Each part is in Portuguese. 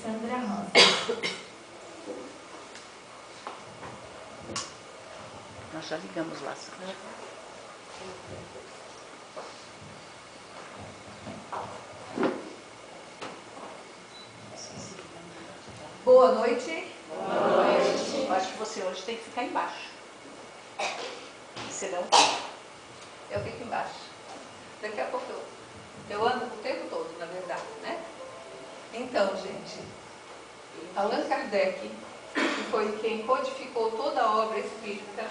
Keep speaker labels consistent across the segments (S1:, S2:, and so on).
S1: Sandra Rosa.
S2: Nós já ligamos lá, Sandra.
S3: Boa noite.
S2: Boa noite. Eu acho que você hoje tem que ficar embaixo. Senão...
S3: Eu fico embaixo. Daqui a pouco eu ando o tempo todo, na verdade, né? Então, gente, Allan Kardec, que foi quem codificou toda a obra espírita,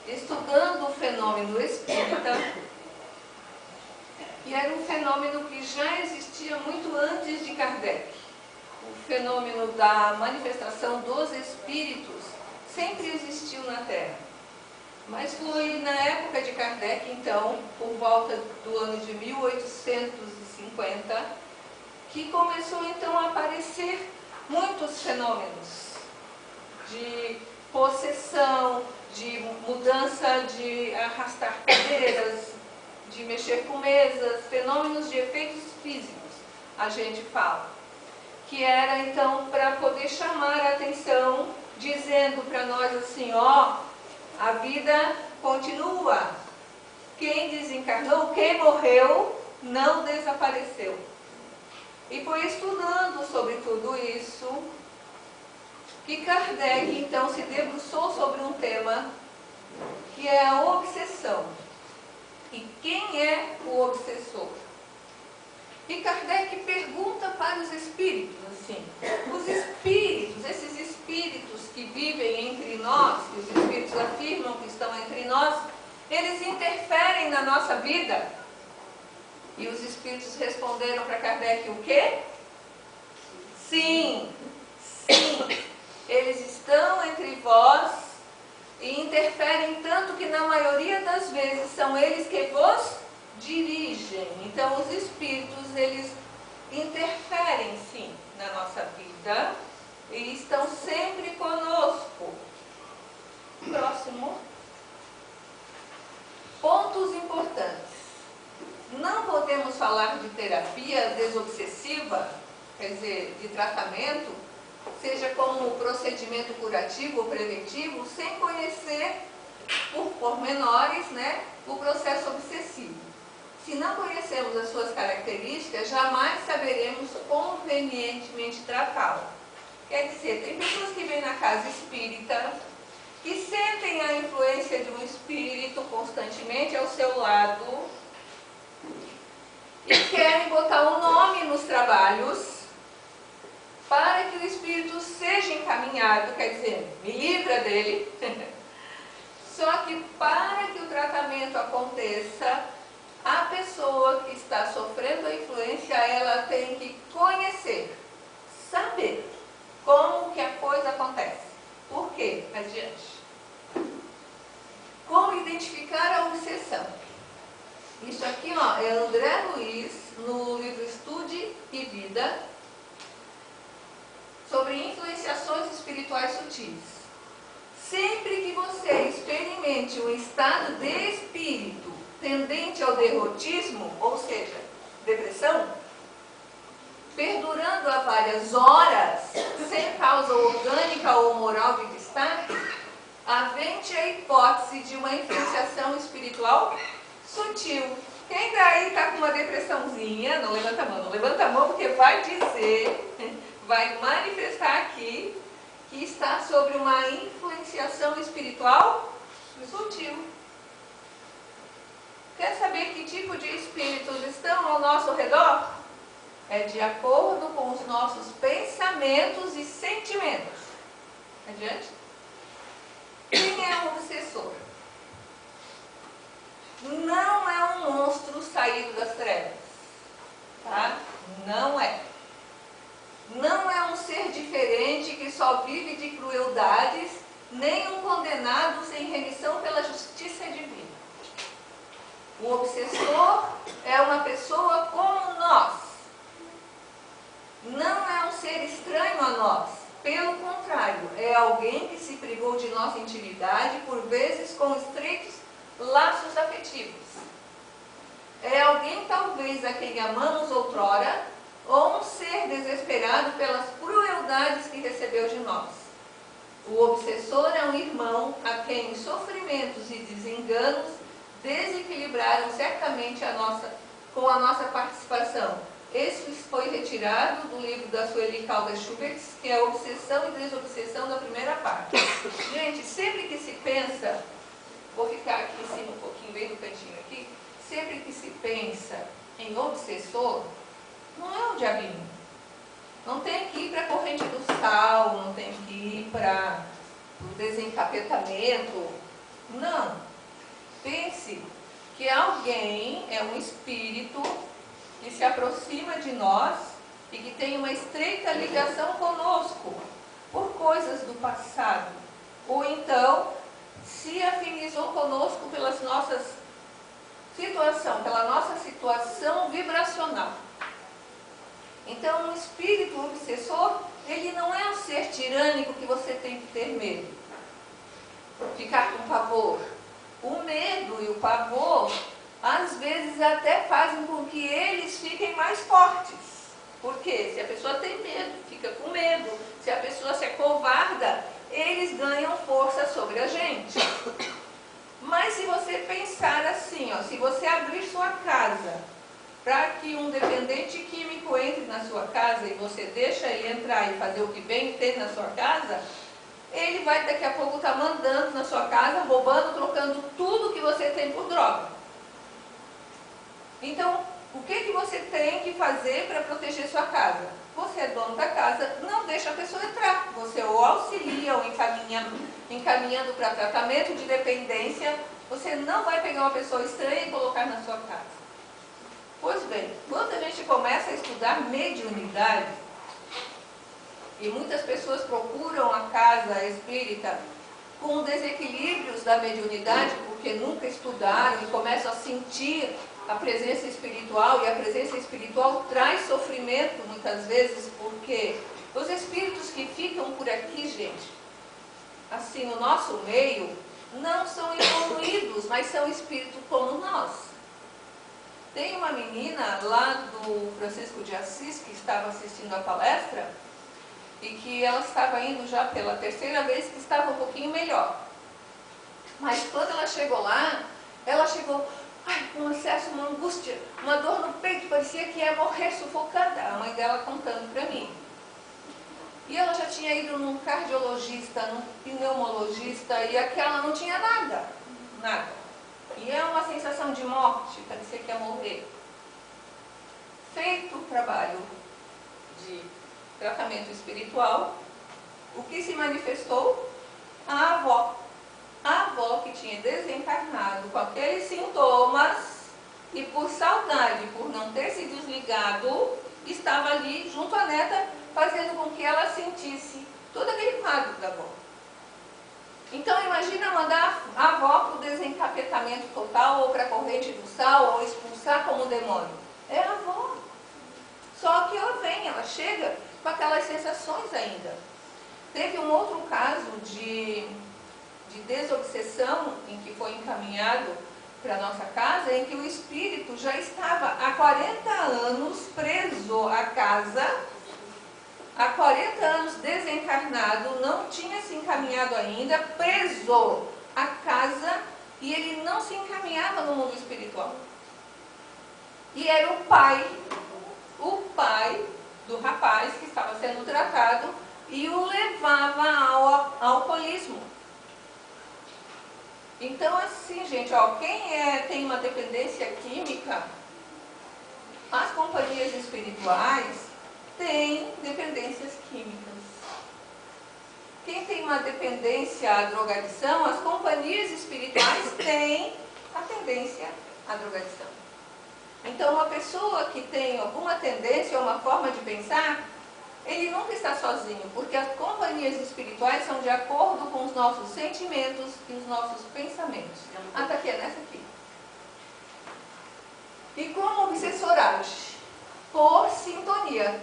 S3: estudando o fenômeno espírita, que era um fenômeno que já existia muito antes de Kardec. O fenômeno da manifestação dos espíritos sempre existiu na Terra. Mas foi na época de Kardec, então, por volta do ano de 1850, que começou então a aparecer muitos fenômenos de possessão, de mudança, de arrastar cadeiras, de mexer com mesas, fenômenos de efeitos físicos, a gente fala. Que era então para poder chamar a atenção, dizendo para nós assim, ó, a vida continua. Quem desencarnou, quem morreu, não desapareceu. E foi estudando sobre tudo isso que Kardec então se debruçou sobre um tema que é a obsessão. E quem é o obsessor? E Kardec pergunta para os espíritos, assim, os espíritos, esses espíritos que vivem entre nós, que os espíritos afirmam que estão entre nós, eles interferem na nossa vida? E os espíritos responderam para Kardec o quê? Sim, sim, eles estão entre vós e interferem tanto que na maioria das vezes são eles que vos dirigem. Então os espíritos, eles interferem sim na nossa vida e estão sempre conosco. Próximo. Pontos importantes. Não podemos falar de terapia desobsessiva, quer dizer, de tratamento, seja como procedimento curativo ou preventivo, sem conhecer por pormenores, né, o processo obsessivo. Se não conhecemos as suas características, jamais saberemos convenientemente tratá-lo. Quer dizer, tem pessoas que vêm na casa espírita, que sentem a influência de um espírito constantemente ao seu lado e querem botar um nome nos trabalhos para que o espírito seja encaminhado, quer dizer, me livra dele. Só que para que o tratamento aconteça, a pessoa que está sofrendo a influência, ela tem que conhecer, saber como que a coisa acontece. Por quê? Adiante. Como identificar a obsessão? Isso aqui, ó, é André Luiz, no livro Estude e Vida, sobre influenciações espirituais sutis. Sempre que você experimente um estado de espírito tendente ao derrotismo, ou seja, depressão, perdurando há várias horas, sem causa orgânica ou moral de destaque, havente a hipótese de uma influenciação espiritual sutil. Quem daí está com uma depressãozinha, não levanta a mão, não levanta a mão porque vai dizer, vai manifestar aqui que está sobre uma influenciação espiritual sutil. Quer saber que tipo de espíritos estão ao nosso redor? É de acordo com os nossos pensamentos e sentimentos. Adiante. Quem é o obsessor? Não é um monstro saído das trevas. Tá? Não é. Não é um ser diferente que só vive de crueldades, nem um condenado sem remissão pela justiça divina. O obsessor é uma pessoa como nós. Não é um ser estranho a nós. Pelo contrário, é alguém que se privou de nossa intimidade, por vezes com estreitos laços afetivos. É alguém talvez a quem amamos outrora, ou um ser desesperado pelas bondades que recebeu de nós. O obsessor é um irmão a quem os sofrimentos e desenganos desequilibraram certamente com a nossa participação. Esse foi retirado do livro da Sueli Caldas Schubert, que é Obsessão e Desobsessão, da primeira parte. Gente, sempre que se pensa, vou ficar aqui em cima um pouquinho, bem no cantinho aqui, sempre que se pensa em obsessor, não é um diabinho. Não tem que ir para a corrente do sal, não tem que ir para o desencapetamento. Não. Pense que alguém é um espírito que se aproxima de nós e que tem uma estreita ligação conosco por coisas do passado. Ou então, se afinizou conosco pela nossa situação vibracional. Então, um espírito obsessor, ele não é um ser tirânico que você tem que ter medo, ficar com pavor. O medo e o pavor, às vezes, até fazem com que eles fiquem mais fortes. Por quê? Se a pessoa tem medo, fica com medo. Se a pessoa se acovarda, eles ganham força sobre a gente. Mas se você pensar assim, ó, se você abrir sua casa para que um dependente químico entre na sua casa e você deixa ele entrar e fazer o que bem ter na sua casa, ele vai daqui a pouco estar mandando na sua casa, roubando, trocando tudo que você tem por droga. Então, o que você tem que fazer para proteger sua casa? Você é dono da casa, não deixa a pessoa entrar. Você o auxilia, ou encaminhando para tratamento de dependência. Você não vai pegar uma pessoa estranha e colocar na sua casa. Pois bem, quando a gente começa a estudar mediunidade, e muitas pessoas procuram a casa espírita com desequilíbrios da mediunidade, porque nunca estudaram e começam a sentir a presença espiritual, e a presença espiritual traz sofrimento muitas vezes, porque os espíritos que ficam por aqui, gente, assim, no nosso meio, não são evoluídos, mas são espíritos como nós. Tem uma menina lá do Francisco de Assis que estava assistindo a palestra e que ela estava indo já pela terceira vez, que estava um pouquinho melhor. Mas quando ela chegou lá, ela chegou com um acesso, uma angústia, uma dor no peito, parecia que ia morrer sufocada, a mãe dela contando para mim. E ela já tinha ido num cardiologista, num pneumologista, e aquela não tinha nada, nada. E é uma sensação de morte, parecia que ia morrer. Feito o trabalho de tratamento espiritual, o que se manifestou? A avó. A avó que tinha desencarnado com aqueles sintomas e por saudade, por não ter se desligado, estava ali junto à neta, fazendo com que ela sentisse todo aquele quadro da avó. Então imagina mandar a avó para o desencapetamento total, ou para a corrente do sal, ou expulsar como demônio. É a avó. Só que ela vem, ela chega com aquelas sensações ainda. Teve um outro caso de desobsessão, em que foi encaminhado para a nossa casa, em que o espírito já estava há 40 anos preso à casa, há 40 anos desencarnado, não tinha se encaminhado ainda, preso à casa, e ele não se encaminhava no mundo espiritual. E era o pai do rapaz que estava sendo tratado e o levava ao alcoolismo. Então, assim, gente, quem tem uma dependência química, as companhias espirituais têm dependências químicas. Quem tem uma dependência à drogadição, as companhias espirituais têm a tendência à drogadição. Então, uma pessoa que tem alguma tendência ou uma forma de pensar, ele nunca está sozinho, porque as companhias espirituais são de acordo com os nossos sentimentos e os nossos pensamentos. Até aqui, é nessa aqui. E como o obsessor age? Por sintonia.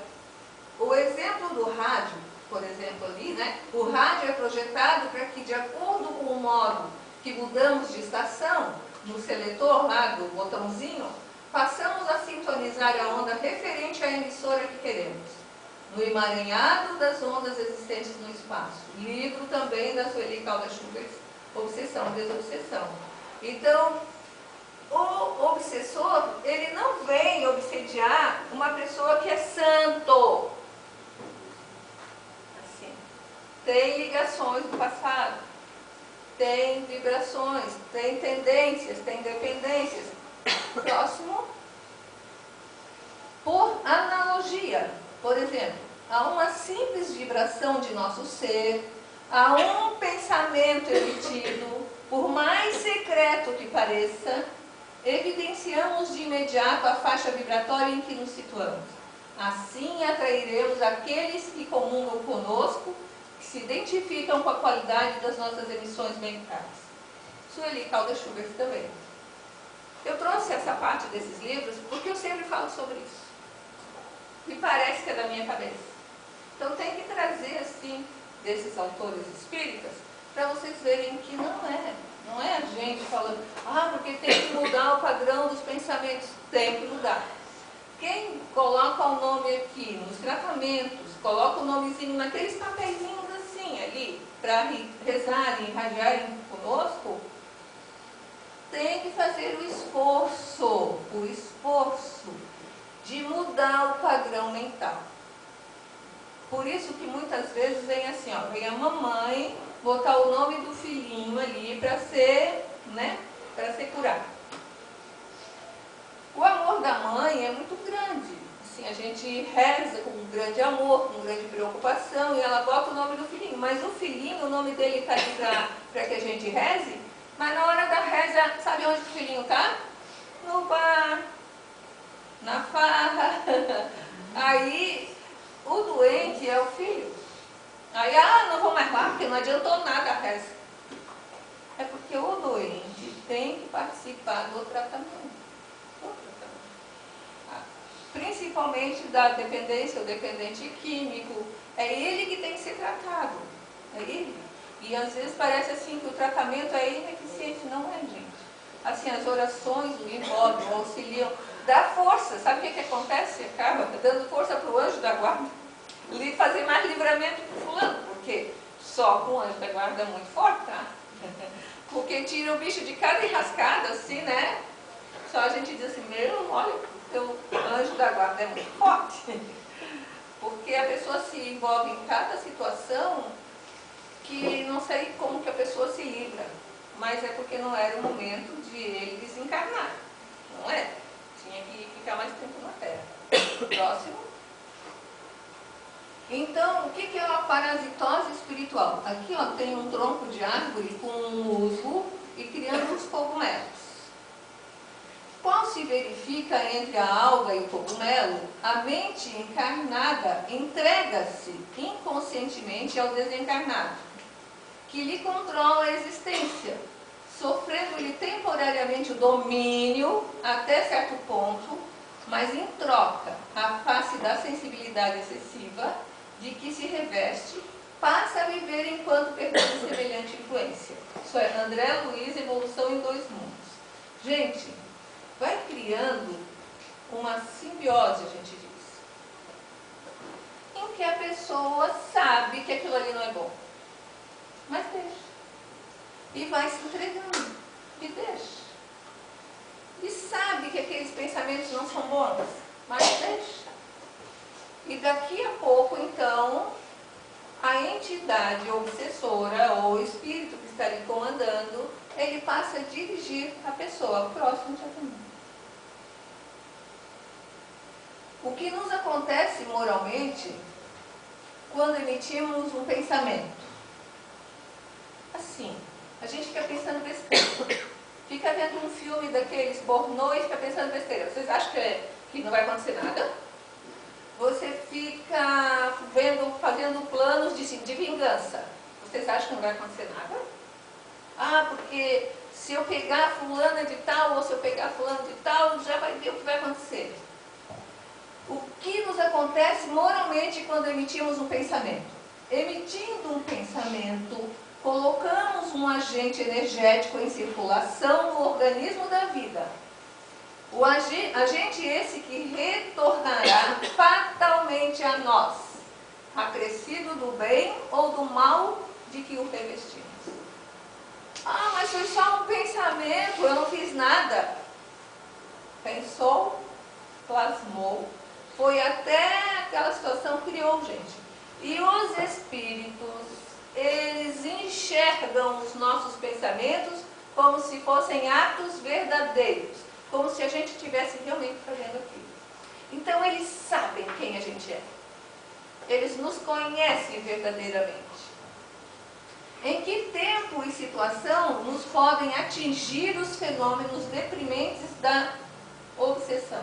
S3: O exemplo do rádio, por exemplo ali, né? O rádio é projetado para que, de acordo com o modo que mudamos de estação, no seletor lá do botãozinho, passamos a sintonizar a onda referente à emissora que queremos. no emaranhado das ondas existentes no espaço. Livro também da Sueli Caldas-Schubert, Obsessão e Desobsessão. Então, o obsessor, ele não vem obsediar uma pessoa que é santo. Assim, tem ligações do passado, tem vibrações, tem tendências, tem dependências. Próximo. Por analogia, por exemplo, há uma simples vibração de nosso ser, há um pensamento emitido, por mais secreto que pareça, evidenciamos de imediato a faixa vibratória em que nos situamos. Assim atrairemos aqueles que comungam conosco, que se identificam com a qualidade das nossas emissões mentais. Sueli Caldas-Schubert também. Eu trouxe essa parte desses livros porque eu sempre falo sobre isso. E parece que é da minha cabeça. Então tem que trazer, assim, desses autores espíritas, para vocês verem que não é a gente falando, porque tem que mudar o padrão dos pensamentos. Tem que mudar. Quem coloca o nome aqui nos tratamentos, coloca o nomezinho naqueles papeizinhos assim ali, para rezarem, irradiarem conosco, tem que fazer o esforço de mudar o padrão mental. Por isso que muitas vezes vem assim, vem a mamãe botar o nome do filhinho ali para ser, para ser curado. O amor da mãe é muito grande. Assim, a gente reza com um grande amor, com grande preocupação, e ela bota o nome do filhinho. Mas o filhinho, o nome dele está ali para que a gente reze, mas na hora da reza, sabe onde o filhinho está? No bar, na farra. Aí o doente é o filho. Aí, não vou mais lá porque não adiantou nada a reza. É porque o doente tem que participar do tratamento. Principalmente da dependência, o dependente químico. É ele que tem que ser tratado. É ele. E às vezes parece assim que o tratamento é ineficiente. Não é, gente. Assim, as orações o envolvem, o auxiliam. Dá força. Sabe o que acontece? Acaba dando força para o anjo da guarda. Fazer mais livramento para o fulano. Porque só com o anjo da guarda é muito forte, tá? Porque tira o bicho de cada enrascada, assim, né? Só a gente diz assim, olha, o teu anjo da guarda é muito forte. Porque a pessoa se envolve em cada situação que não sei como que a pessoa se livra. Mas é porque não era o momento de ele desencarnar. Não é? Tinha que ficar mais tempo na Terra. Próximo. Então, o que é a parasitose espiritual? Aqui tem um tronco de árvore com um musgo e criando uns cogumelos. Qual se verifica entre a alga e o cogumelo, a mente encarnada entrega-se inconscientemente ao desencarnado, que lhe controla a existência, sofrendo-lhe temporariamente o domínio até certo ponto, mas em troca, a face da sensibilidade excessiva de que se reveste, passa a viver enquanto perdeu semelhante influência. Isso é André Luiz, Evolução em Dois Mundos. Gente, vai criando uma simbiose, a gente diz, em que a pessoa sabe que aquilo ali não é bom, mas deixa. E vai se entregando, e deixa. E sabe que aqueles pensamentos não são bons, mas deixa. E daqui a pouco, então, a entidade obsessora ou o espírito que está ali comandando, ele passa a dirigir a pessoa próximo de mim. O que nos acontece moralmente quando emitimos um pensamento? Assim, a gente fica pensando besteira. Fica vendo um filme daqueles pornô e fica pensando besteira. Vocês acham que não vai acontecer nada? Você fica fazendo planos de vingança. Vocês acham que não vai acontecer nada? Porque se eu pegar fulana de tal, ou se eu pegar fulano de tal, já vai ver o que vai acontecer. O que nos acontece moralmente quando emitimos um pensamento? Emitindo um pensamento, colocamos um agente energético em circulação no organismo da vida. O agente esse que retornará fatalmente a nós. acrescido do bem ou do mal de que o revestimos. Ah, mas foi só um pensamento, eu não fiz nada. Pensou, plasmou, foi até aquela situação, criou, gente. E os espíritos, eles enxergam os nossos pensamentos como se fossem atos verdadeiros, como se a gente estivesse realmente fazendo aquilo. Então eles sabem quem a gente é. Eles nos conhecem verdadeiramente. Em que tempo e situação nos podem atingir os fenômenos deprimentes da obsessão?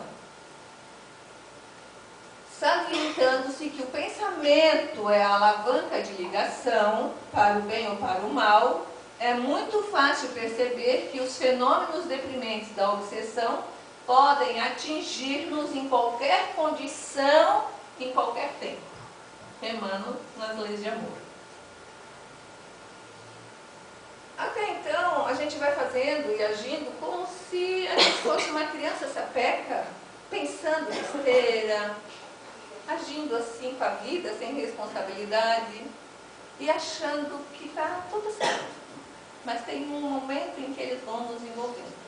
S3: Salientando-se que o pensamento é a alavanca de ligação para o bem ou para o mal, é muito fácil perceber que os fenômenos deprimentes da obsessão podem atingir-nos em qualquer condição, em qualquer tempo, remando nas leis de amor. Até então, a gente vai fazendo e agindo como se a gente fosse uma criança sapeca, pensando besteira, agindo assim com a vida, sem responsabilidade, e achando que está tudo certo. Mas tem um momento em que eles vão nos envolvendo.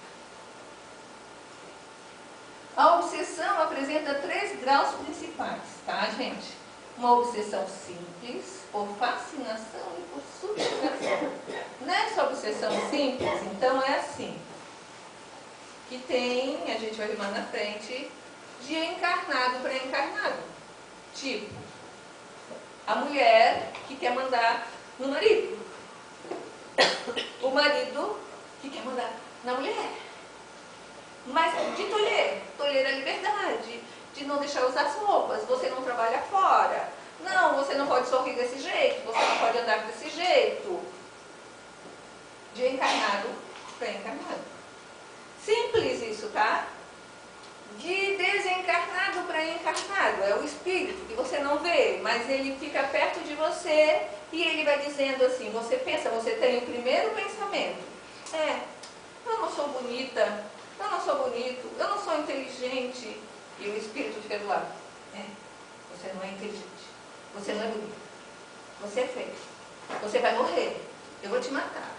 S3: A obsessão apresenta 3 graus principais, tá, gente? Uma obsessão simples, por fascinação e por subjugação. Nessa obsessão simples, então é assim, que tem, a gente vai ver mais na frente, de encarnado para encarnado. Tipo, a mulher que quer mandar no marido. O marido que quer mandar na mulher. Mas de tolher a liberdade, de não deixar usar as roupas, você não trabalha fora. Não, você não pode sorrir desse jeito, você não pode andar desse jeito. De encarnado para encarnado. Simples isso, tá? De desencarnado para encarnado. É o espírito que você não vê, mas ele fica perto de você e ele vai dizendo assim, você pensa, você tem o primeiro pensamento. Eu não sou bonita, eu não sou bonito, eu não sou inteligente. E o espírito fica do lado. Você não é inteligente, você não é bonito, você é feio, você vai morrer, eu vou te matar.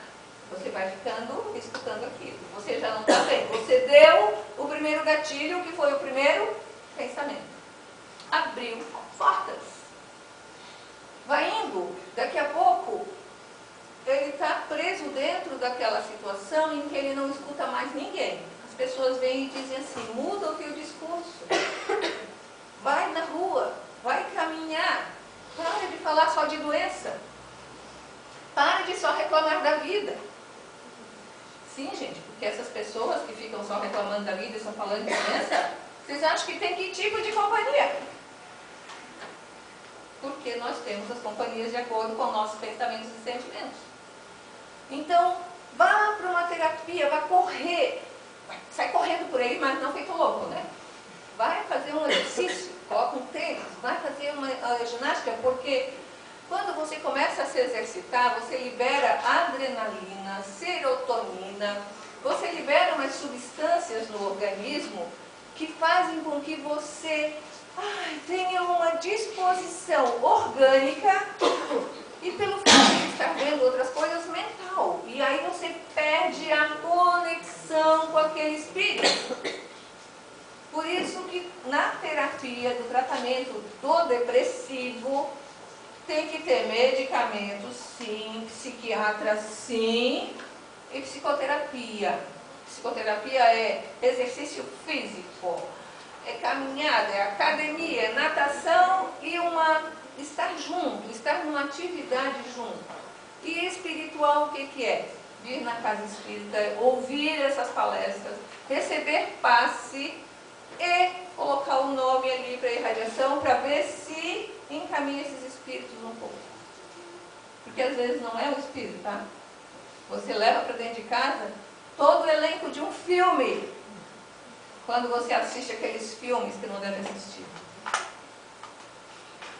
S3: Você vai ficando, escutando aquilo. Você já não está bem. Você deu o primeiro gatilho, que foi o primeiro pensamento. Abriu portas. Vai indo. Daqui a pouco, ele está preso dentro daquela situação em que ele não escuta mais ninguém. As pessoas vêm e dizem assim, muda o teu discurso. Vai na rua, vai caminhar. Para de falar só de doença. Para de só reclamar da vida. Sim, gente, porque essas pessoas que ficam só reclamando da vida e só falando de doença, vocês acham que tem que tipo de companhia? Porque nós temos as companhias de acordo com nossos pensamentos e sentimentos. Então, vá para uma terapia, vá correr. Sai correndo por aí, mas não feito louco, né? Vai fazer um exercício, coloca um tênis, vai fazer uma ginástica, porque quando você começa a se exercitar, você libera adrenalina, serotonina, você libera umas substâncias no organismo que fazem com que você tenha uma disposição orgânica e pelo fato de estar vendo outras coisas, mental. E aí você perde a conexão com aquele espírito. Por isso que na terapia do tratamento do depressivo, tem que ter medicamentos, sim, psiquiatra, sim, e psicoterapia. Psicoterapia é exercício físico, é caminhada, é academia, é natação e estar junto, estar numa atividade junto. E espiritual, o que é? Vir na casa espírita, ouvir essas palestras, receber passe e colocar o nome ali para irradiação para ver se encaminha esses espíritos um pouco. Porque às vezes não é o espírito, tá? Você leva para dentro de casa todo o elenco de um filme. Quando você assiste aqueles filmes que não deve assistir.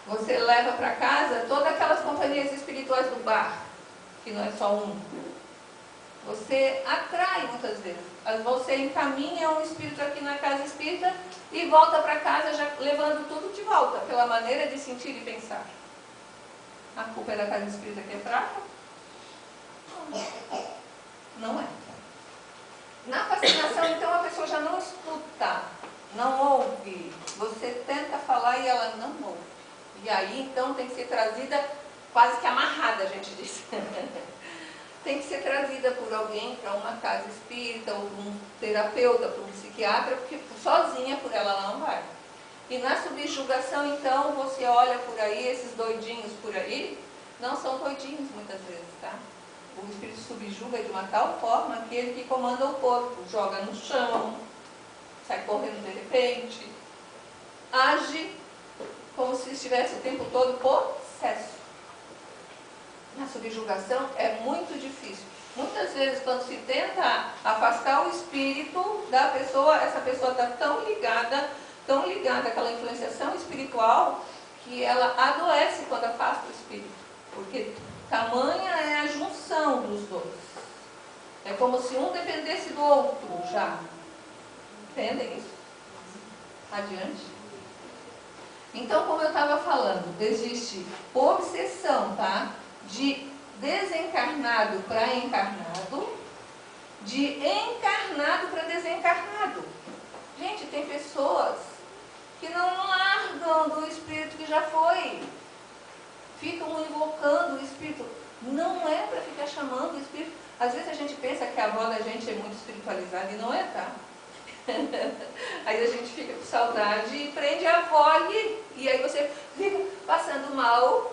S3: Você leva para casa todas aquelas companhias espirituais do bar, que não é só um. Você atrai muitas vezes. Você encaminha um espírito aqui na casa espírita e volta para casa já levando tudo de volta, pela maneira de sentir e pensar. A culpa é da casa espírita que é fraca? Não é. Na fascinação, então, a pessoa já não escuta, não ouve. Você tenta falar e ela não ouve. E aí, então, tem que ser trazida quase que amarrada, a gente diz. Tem que ser trazida por alguém para uma casa espírita, ou por um terapeuta, por um psiquiatra, porque sozinha por ela não vai. E na subjugação, então, você olha por aí, esses doidinhos por aí, não são doidinhos muitas vezes, tá? O espírito subjuga de uma tal forma que ele que comanda o corpo, joga no chão, sai correndo de repente, age como se estivesse o tempo todo possesso. Na subjugação é muito difícil. Muitas vezes, quando se tenta afastar o espírito da pessoa, essa pessoa está tão ligada àquela influenciação espiritual, que ela adoece quando afasta o espírito. Porque tamanha é a junção dos dois. É como se um dependesse do outro já. Entendem isso? Adiante. Então, como eu estava falando, existe obsessão, tá? De desencarnado para encarnado, de encarnado para desencarnado. Gente, tem pessoas que não largam do espírito que já foi. Ficam invocando o espírito. Não é para ficar chamando o espírito. Às vezes a gente pensa que a avó da gente é muito espiritualizada e não é, tá? Aí a gente fica com saudade e prende a avó e aí você fica passando mal,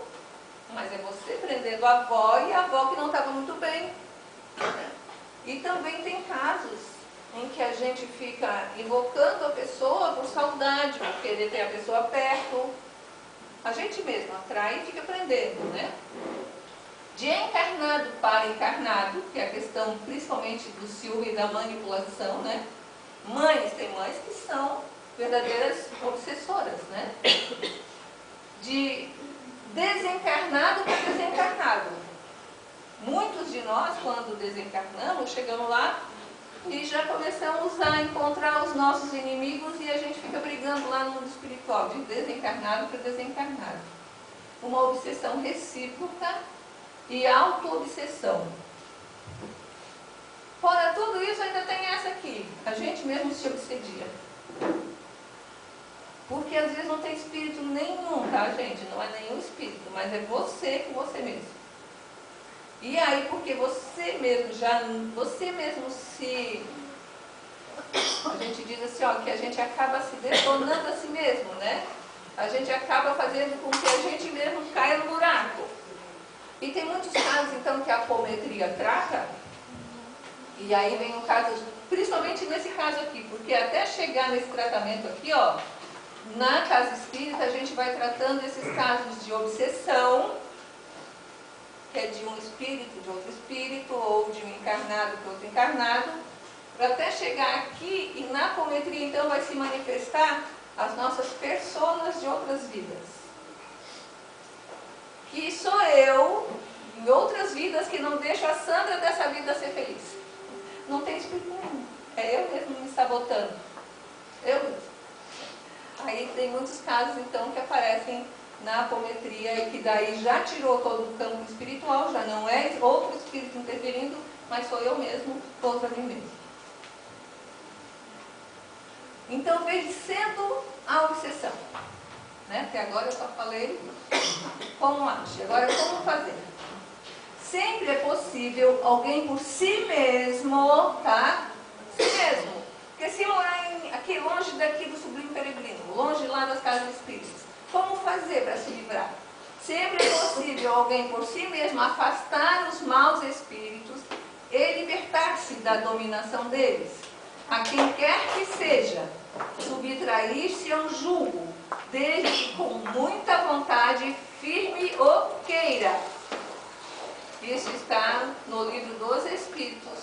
S3: mas é você prendendo a avó e a avó que não estava muito bem. E também tem casos em que a gente fica invocando a pessoa por saudade, por querer ter a pessoa perto. A gente mesmo atrai e fica prendendo, né? De encarnado para encarnado, que é a questão principalmente do ciúme e da manipulação, né? Tem mães que são verdadeiras obsessoras, né? De desencarnado para desencarnado. Muitos de nós, quando desencarnamos, chegamos lá e já começamos a encontrar os nossos inimigos e a gente fica brigando lá no mundo espiritual, de desencarnado para desencarnado. Uma obsessão recíproca e auto-obsessão. Fora tudo isso, ainda tem essa aqui. A gente mesmo se obsedia. Porque às vezes não tem espírito nenhum, tá, gente? Não é nenhum espírito, mas é você com você mesmo. E aí, porque você mesmo se... A gente diz assim, ó, que a gente acaba se detonando a si mesmo, né? A gente acaba fazendo com que a gente mesmo caia no buraco. E tem muitos casos, então, que a apometria trata. E aí vem um caso, principalmente nesse caso aqui, porque até chegar nesse tratamento aqui, ó, na casa espírita a gente vai tratando esses casos de obsessão, que é de um espírito, de outro espírito, ou de um encarnado para outro encarnado, para até chegar aqui e na apometria então vai se manifestar as nossas personas de outras vidas. Que sou eu, em outras vidas, que não deixo a Sandra dessa vida ser feliz. Não tem espírito nenhum. É eu mesmo me sabotando. Eu mesmo. Aí tem muitos casos, então, que aparecem na apometria e que daí já tirou todo o campo espiritual, já não é outro espírito interferindo, mas sou eu mesmo contra mim mesmo. Então, vencendo a obsessão. Né? Até agora eu só falei como age. Agora, como fazer? Sempre é possível alguém por si mesmo, tá? Si mesmo. Porque se morar aqui longe daqui do Sublime Peregrino, longe lá das casas espíritas, como fazer para se livrar? Sempre é possível alguém por si mesmo afastar os maus espíritos e libertar-se da dominação deles. A quem quer que seja, subtrair-se ao jugo, desde que com muita vontade firme o queira. Isso está no livro dos Espíritos,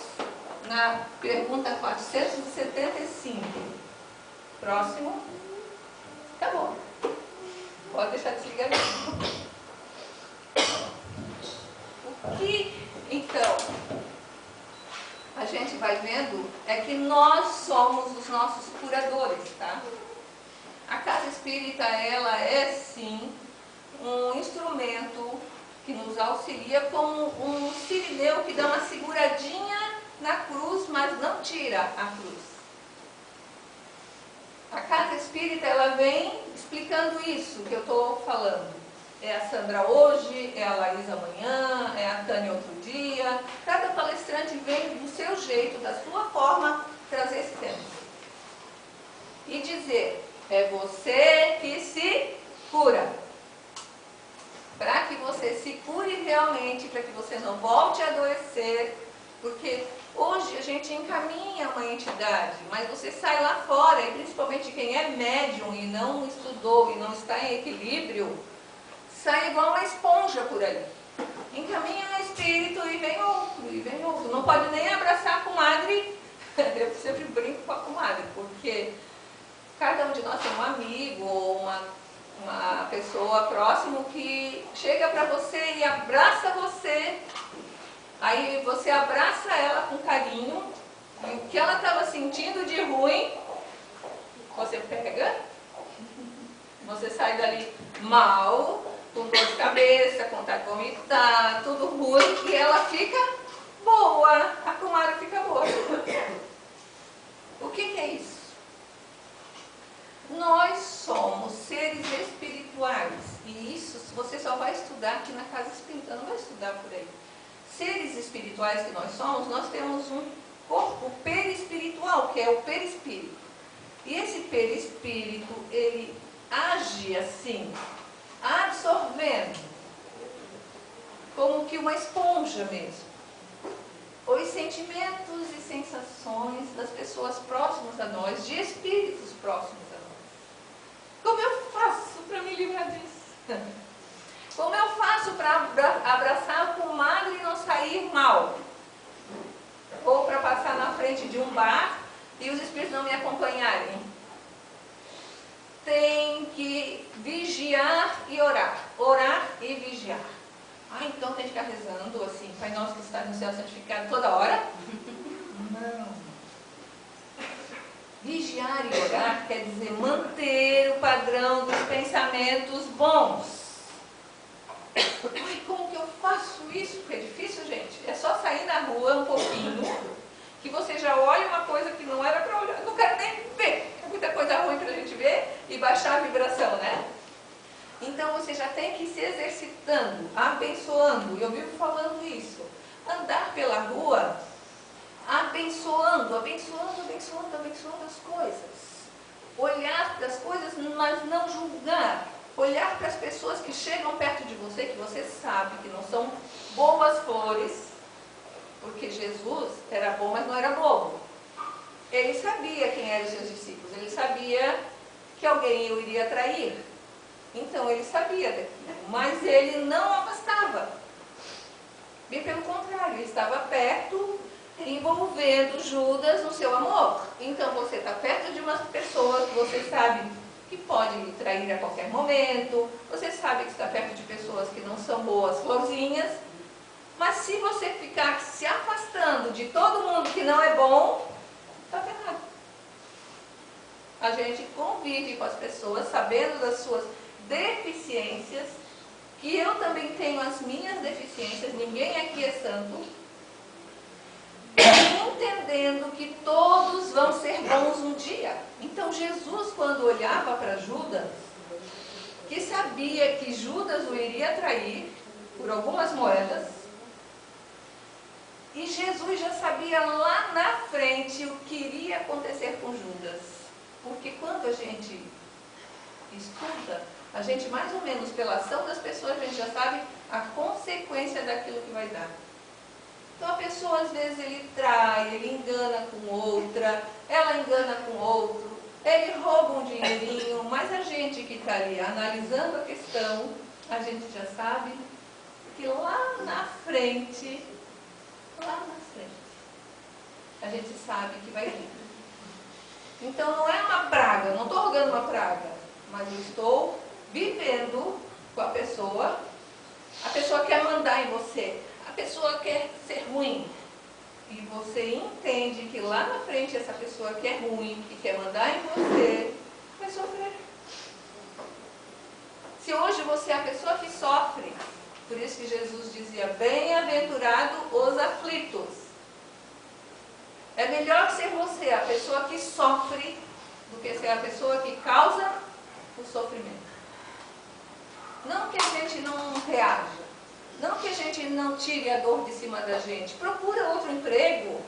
S3: na pergunta 475. Próximo. Acabou. Pode deixar desligar aqui. O que, então, a gente vai vendo é que nós somos os nossos curadores, tá? A casa espírita, ela é sim um instrumento auxilia como um sirineu que dá uma seguradinha na cruz, mas não tira a cruz. A casa espírita, ela vem explicando isso que eu estou falando. É a Sandra hoje, é a Laís amanhã, é a Tânia outro dia. Cada palestrante vem do seu jeito, da sua forma, trazer esse tema. E dizer, é você que se cura. Para que você se cure realmente, para que você não volte a adoecer, porque hoje a gente encaminha uma entidade, mas você sai lá fora, e principalmente quem é médium e não estudou e não está em equilíbrio, sai igual uma esponja por aí. Encaminha um espírito e vem outro, e vem outro. Não pode nem abraçar a comadre. Eu sempre brinco com a comadre, porque cada um de nós tem um amigo ou uma pessoa próxima que chega para você e abraça você. Aí você abraça ela com carinho e o que ela estava sentindo de ruim, você pega, você sai dali mal, com dor de cabeça, com vontade de vomitar, tudo ruim, e ela fica boa, a comadre fica boa. O que é isso? Nós somos seres espirituais, e isso você só vai estudar aqui na casa espírita, não vai estudar por aí. Seres espirituais que nós somos, nós temos um corpo perispiritual, que é o perispírito. E esse perispírito, ele age assim, absorvendo, como que uma esponja mesmo, os sentimentos e sensações das pessoas próximas a nós, de espíritos próximos a nós. Como eu faço para me livrar disso? Como eu faço para abraçar a comadre e não sair mal? Ou para passar na frente de um bar e os espíritos não me acompanharem? Tem que vigiar e orar. Orar e vigiar. Ah, então tem que ficar rezando assim, Pai Nosso que está no céu santificado toda hora? Não. Vigiar e orar quer dizer manter o padrão dos pensamentos bons. Ai, como que eu faço isso? Porque é difícil, gente. É só sair na rua um pouquinho, que você já olha uma coisa que não era para olhar. Não quero nem ver. É muita coisa ruim para a gente ver e baixar a vibração, né? Então você já tem que ir se exercitando, abençoando. E eu vivo falando isso. Andar pela rua, abençoando, abençoando, abençoando, abençoando as coisas. Olhar para as coisas, mas não julgar. Olhar para as pessoas que chegam perto de você, que você sabe que não são boas flores, porque Jesus era bom, mas não era bobo. Ele sabia quem eram os seus discípulos, ele sabia que alguém o iria trair. Então ele sabia daquilo, mas ele não afastava. Bem pelo contrário, ele estava perto, envolvendo Judas no seu amor. Então você está perto de uma pessoa que você sabe que pode lhe trair a qualquer momento, você sabe que está perto de pessoas que não são boas florzinhas, mas se você ficar se afastando de todo mundo que não é bom, está errado. A gente convive com as pessoas, sabendo das suas deficiências, que eu também tenho as minhas deficiências, ninguém aqui é santo, entendendo que todos vão ser bons um dia. Então Jesus, quando olhava para Judas, que sabia que Judas o iria trair por algumas moedas, e Jesus já sabia lá na frente o que iria acontecer com Judas. Porque quando a gente estuda, a gente mais ou menos pela ação das pessoas, a gente já sabe a consequência daquilo que vai dar. Então a pessoa às vezes ele trai, ele engana com outra, ela engana com outro, ele rouba um dinheirinho, mas a gente que está ali analisando a questão, a gente já sabe que lá na frente, a gente sabe que vai vir. Então não é uma praga, eu não estou rogando uma praga, mas eu estou vivendo com a pessoa quer mandar em você. A pessoa quer ser ruim e você entende que lá na frente essa pessoa que é ruim, que quer mandar em você, sofrer. Se hoje você é a pessoa que sofre, Por isso que Jesus dizia, bem-aventurado os aflitos. É melhor ser você a pessoa que sofre do que ser a pessoa que causa o sofrimento. Não que a gente não reaja, não que a gente não tire a dor de cima da gente. Procura outro emprego,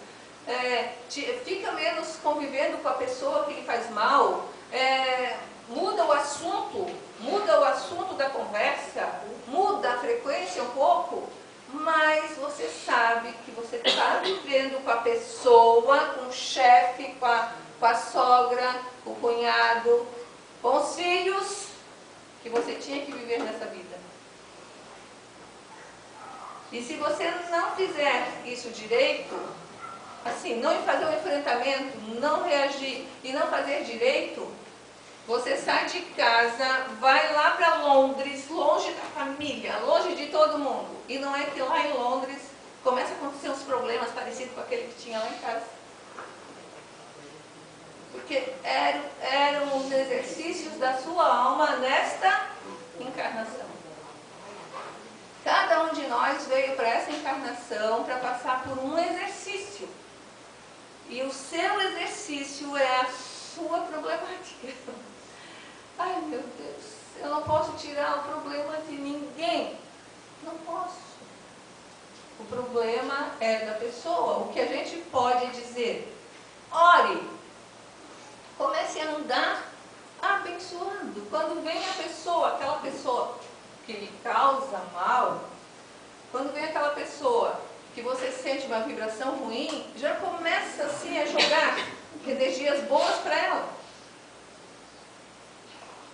S3: fica menos convivendo com a pessoa que lhe faz mal, muda o assunto da conversa, muda a frequência um pouco, mas você sabe que você está vivendo com a pessoa, com o chefe, com a sogra, com o cunhado, com os filhos, que você tinha que viver nessa vida. E se você não fizer isso direito, assim, não fazer o enfrentamento, não reagir e não fazer direito, você sai de casa, vai lá para Londres, longe da família, longe de todo mundo. E não é que lá em Londres começa a acontecer uns problemas parecidos com aquele que tinha lá em casa. Porque eram os exercícios da sua alma nesta encarnação. Cada um de nós veio para essa encarnação para passar por um exercício. E o seu exercício é a sua problemática. Ai, meu Deus, eu não posso tirar o problema de ninguém. Não posso. O problema é da pessoa. O que a gente pode dizer? Ore. Comece a andar abençoando. Quando vem a pessoa, aquela pessoa que lhe causa mal, quando vem aquela pessoa que você sente uma vibração ruim, já começa assim a jogar energias boas para ela.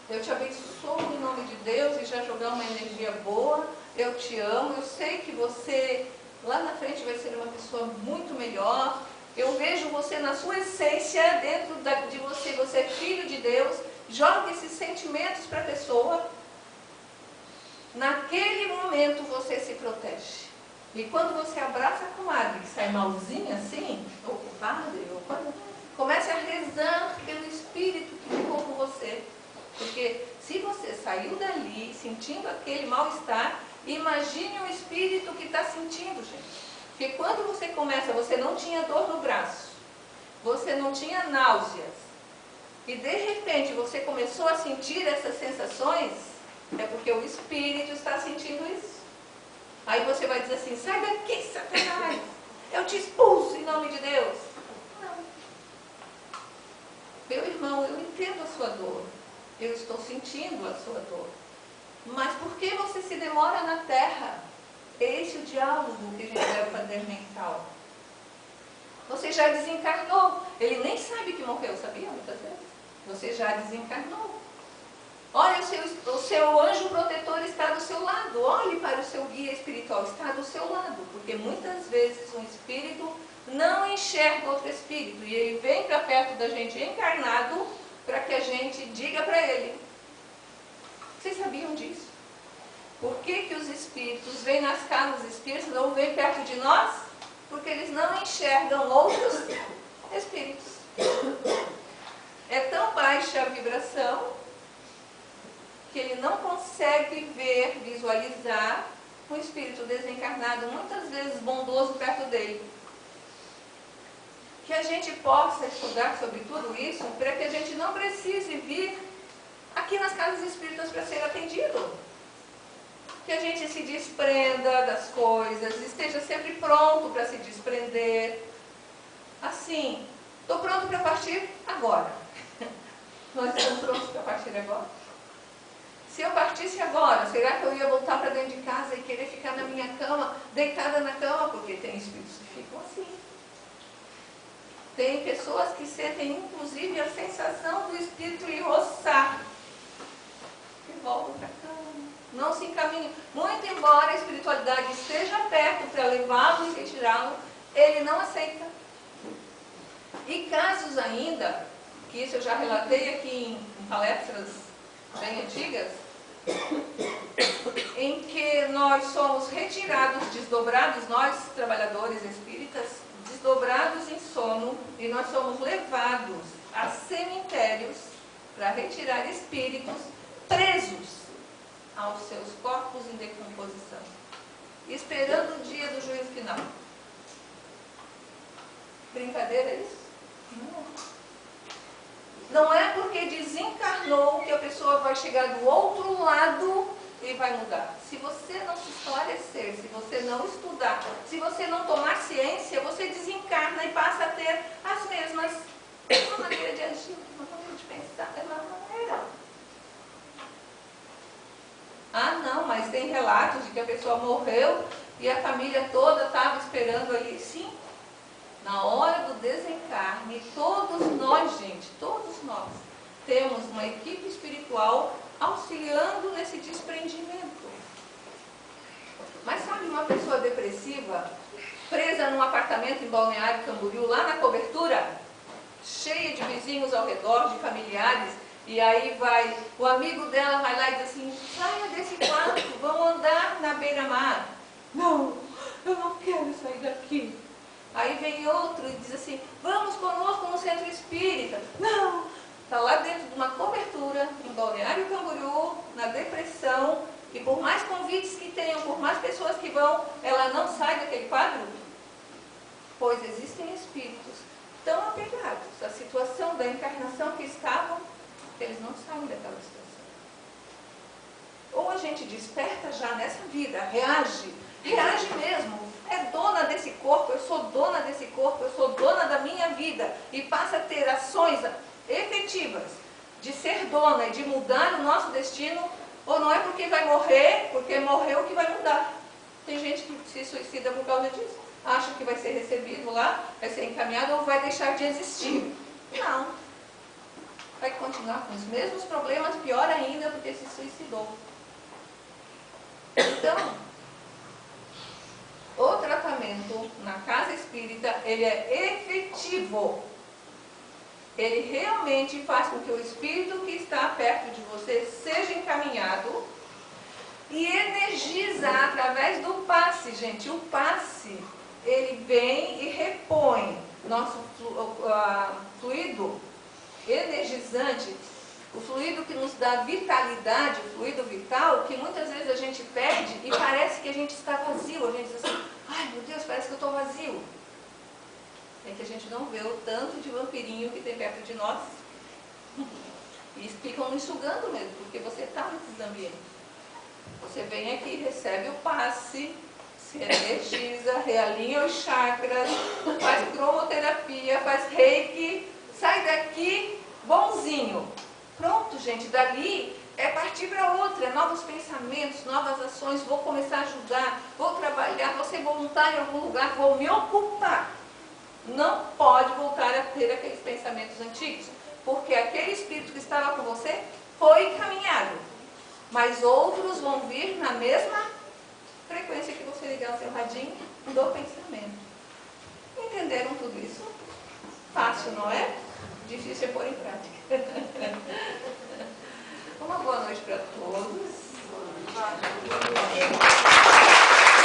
S3: Eu te abençoo em nome de Deus e já jogar uma energia boa. Eu te amo, eu sei que você lá na frente vai ser uma pessoa muito melhor. Eu vejo você na sua essência, dentro de você, você é filho de Deus. Joga esses sentimentos para a pessoa. Naquele momento você se protege. E quando você abraça a comadre, que sai malzinha assim, ou o padre, comece a rezar pelo espírito que ficou com você. Porque se você saiu dali sentindo aquele mal-estar, imagine o espírito que está sentindo, gente. Porque quando você começa, você não tinha dor no braço, você não tinha náuseas, e de repente você começou a sentir essas sensações, é porque o espírito está sentindo isso. Aí você vai dizer assim, sai daqui, Satanás, eu te expulso em nome de Deus. Não. Meu irmão, eu entendo a sua dor, eu estou sentindo a sua dor, mas por que você se demora na terra? Esse é o diálogo que a gente deve fazer mental. Você já desencarnou, ele nem sabe que morreu, sabia muitas vezes? Você já desencarnou. Olha, o seu anjo protetor está do seu lado. Olhe para o seu guia espiritual, está do seu lado. Porque muitas vezes um espírito não enxerga outro espírito. E ele vem para perto da gente encarnado para que a gente diga para ele. Vocês sabiam disso? Por que os espíritos vêm nas casas espíritas, não vêm perto de nós? Porque eles não enxergam outros espíritos. É tão baixa a vibração que ele não consegue ver, visualizar um espírito desencarnado, muitas vezes bondoso, perto dele. Que a gente possa estudar sobre tudo isso, para que a gente não precise vir aqui nas casas espíritas para ser atendido. Que a gente se desprenda das coisas, esteja sempre pronto para se desprender. Assim, estou pronto para partir agora. Nós estamos prontos para partir agora? Se eu partisse agora, será que eu ia voltar para dentro de casa e querer ficar na minha cama, deitada na cama? Porque tem espíritos que ficam assim. Tem pessoas que sentem, inclusive, a sensação do espírito lhe roçar. E voltam para a cama. Não se encaminham. Muito embora a espiritualidade esteja perto para levá-lo e retirá-lo, ele não aceita. E casos ainda, que isso eu já relatei aqui em palestras bem antigas, em que nós somos retirados, desdobrados, nós trabalhadores espíritas, desdobrados em sono, e nós somos levados a cemitérios para retirar espíritos presos aos seus corpos em decomposição. esperando o dia do juízo final. Brincadeira é isso? Não é porque desencarnou que a pessoa vai chegar do outro lado e vai mudar. Se você não se esclarecer, se você não estudar, se você não tomar ciência, você desencarna e passa a ter as mesmas, uma maneira de agir, uma maneira de pensar, é uma maneira. Ah, não, mas tem relatos de que a pessoa morreu e a família toda estava esperando ali. Sim, na hora do desencarne, todos nós, gente, todos nós, temos uma equipe espiritual auxiliando nesse desprendimento. Mas sabe, uma pessoa depressiva, presa num apartamento em Balneário Camboriú, lá na cobertura, cheia de vizinhos ao redor, de familiares, e aí o amigo dela vai lá e diz assim, saia desse quarto, vamos andar na beira-mar. Não, eu não quero sair daqui. Aí vem outro e diz assim, vamos conosco no centro espírita. Não, está lá dentro de uma cobertura, em Balneário Camboriú, na depressão, e por mais convites que tenham, por mais pessoas que vão, ela não sai daquele quadro. Pois existem espíritos tão apegados à situação da encarnação que estavam, que eles não saem daquela situação. Ou a gente desperta já nessa vida, reage mesmo, é dona desse corpo, eu sou dona desse corpo, eu sou dona da minha vida, e passa a ter ações efetivas de ser dona e de mudar o nosso destino, ou não é porque vai morrer, porque morreu que vai mudar. Tem gente que se suicida por causa disso, acha que vai ser recebido lá, vai ser encaminhado ou vai deixar de existir. Não. Vai continuar com os mesmos problemas, pior ainda, porque se suicidou. Então, o tratamento na casa espírita, ele é efetivo. Ele realmente faz com que o espírito que está perto de você seja encaminhado e energiza através do passe, gente. O passe, ele vem e repõe nosso fluido energizante, o fluido que nos dá vitalidade, o fluido vital, que muitas vezes a gente perde e parece que a gente está vazio. A gente diz assim, ai meu Deus, parece que eu estou vazio. É que a gente não vê o tanto de vampirinho que tem perto de nós. E ficam nos sugando mesmo, porque você está nesses ambientes. Você vem aqui, recebe o passe, se energiza, realinha os chakras, faz cromoterapia, faz reiki, sai daqui bonzinho. Pronto, gente, dali é partir para outra, é novos pensamentos, novas ações, vou começar a ajudar, vou trabalhar, vou ser voluntário em algum lugar, vou me ocupar. Não pode voltar a ter aqueles pensamentos antigos, porque aquele espírito que estava com você foi encaminhado, mas outros vão vir na mesma frequência que você ligar o seu radinho do pensamento. Entenderam tudo isso? Fácil, não é? Difícil é pôr em prática. Uma boa noite para todos.